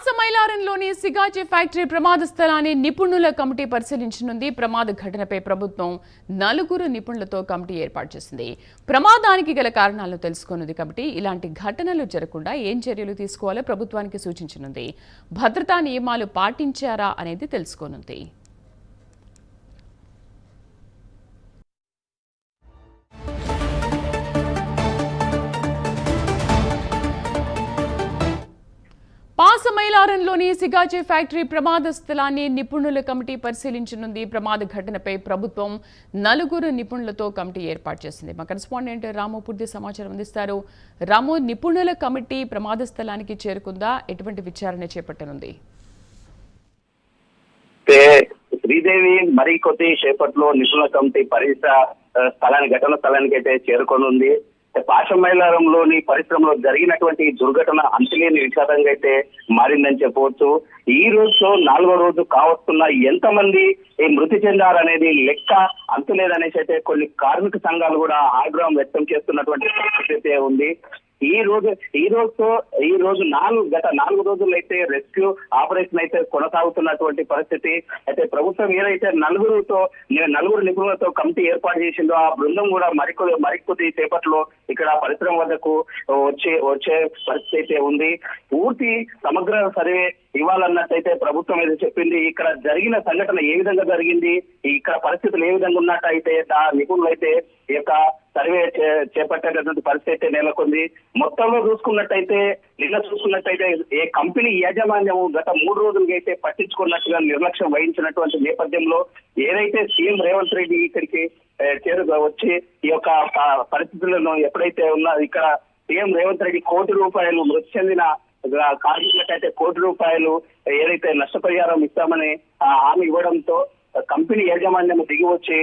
పాసమైలారంలోని Sigachi factory ప్రమాద స్థలాన్ని నిపుణుల కమిటీ పరిశీలించనుంది. ప్రమాద ఘటనపై ప్రభుత్వం 4 నిపుణులతో కమిటీ ఏర్పాటు చేసింది. ప్రమాదానికి గల కారణాలను తెలుసుకోనుంది కమిటీ. ఇలాంటి ఘటనలు జరగకుండా ఏం చర్యలు తీసుకోవాలో ప్రభుత్వానికి సూచించనుంది. భద్రతా నియమాలు పాటించారా అనేది తెలుసుకోనుంది. పాసమైలారంలోని సిగాచి ఫ్యాక్టరీ ప్రమాద స్థలాన్ని నిపుణుల కమిటీ పరిశీలించనుంది. ప్రమాద ఘటనపై ప్రభుత్వం 4 నిపుణులతో కమిటీ ఏర్పాటు చేసింది. మా కరెస్పాండెంట్ రాము పూర్తి సమాచారం అందిస్తారు. రాము, నిపుణుల కమిటీ ప్రమాద స్థలానికి చేరుకుందా? ఎటువంటి విచారణ చేపట్టనుంది? శ్రీదేవి మరి కొద్ది సేపట్లో నిపుణుల కమిటీ ఘటన స్థలానికి అయితే చేరుకోనుంది. పాసమైలారంలోని పరిశ్రమలో జరిగినటువంటి దుర్ఘటన అంతులేని విషాదంగా అయితే మారిందని చెప్పవచ్చు. ఈ రోజుతో 4వ రోజు కావస్తున్న ఎంతమంది మృతి చెందారనేది లెక్క అంతులేదనేసి అయితే కొన్ని కార్మిక సంఘాలు కూడా ఆగ్రహం వ్యక్తం చేస్తున్నటువంటి పరిస్థితి అయితే ఉంది. ఈ రోజు గత 4 రోజులు అయితే రెస్క్యూ ఆపరేషన్ అయితే కొనసాగుతున్నటువంటి పరిస్థితి అయితే ప్రభుత్వం ఏదైతే 4 నిపుణులతో కమిటీ ఏర్పాటు చేసిందో ఆ బృందం కూడా మరికొద్ది సేపట్లో ఇక్కడ పరిశ్రమ వద్దకు వచ్చే పరిస్థితి అయితే ఉంది. పూర్తి సమగ్ర సర్వే ఇవ్వాలన్నట్టయితే ప్రభుత్వం ఏదో చెప్పింది. ఇక్కడ జరిగిన సంఘటన ఏ విధంగా జరిగింది, ఇక్కడ పరిస్థితులు ఏ విధంగా ఉన్నట్టయితే ఆ నిపుణులు అయితే ఈ యొక్క సర్వే చేపట్టేటటువంటి పరిస్థితి అయితే నెలకొంది. మొత్తంలో చూసుకున్నట్టయితే ఏ కంపెనీ యాజమాన్యం గత 3 రోజులుగా అయితే పట్టించుకున్నట్టుగా నిర్లక్ష్యం వహించినటువంటి నేపథ్యంలో ఏదైతే సీఎం రేవంత్ రెడ్డి ఇక్కడికి వచ్చి ఈ యొక్క పరిస్థితులను ఎప్పుడైతే ఇక్కడ సీఎం రేవంత్ రెడ్డి ₹1 కోటి మృతి చెందిన కార్మికులకైతే ₹1 కోటి ఏదైతే నష్టపరిహారం ఇస్తామని హామీ ఇవ్వడంతో కంపెనీ యాజమాన్యం దిగి వచ్చి,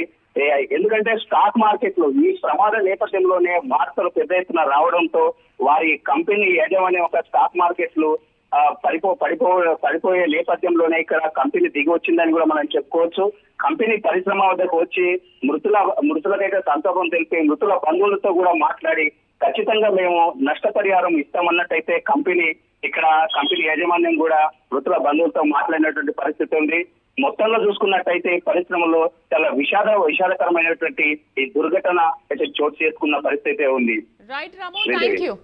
ఎందుకంటే స్టాక్ మార్కెట్ లో ఈ ప్రమాద నేపథ్యంలోనే వార్తలు పెద్ద ఎత్తున రావడంతో వారి కంపెనీ యాజమాన్యం ఒక స్టాక్ మార్కెట్లు పడిపోయే నేపథ్యంలోనే ఇక్కడ కంపెనీ దిగి వచ్చిందని కూడా మనం చెప్పుకోవచ్చు. కంపెనీ పరిశ్రమ వద్దకు వచ్చి మృతులకైతే సంతాపం తెలిపి మృతుల బంధువులతో కూడా మాట్లాడి ఖచ్చితంగా మేము నష్టపరిహారం ఇస్తామన్నట్టయితే కంపెనీ యాజమాన్యం కూడా మృతుల బంధువులతో మాట్లాడినటువంటి పరిస్థితి ఉంది. మొత్తంలో చూసుకున్నట్టయితే పరిశ్రమలో చాలా విషాదకరమైనటువంటి ఈ దుర్ఘటన అయితే చోటు చేసుకున్న పరిస్థితి ఉంది. రైట్ రాము, థాంక్యూ.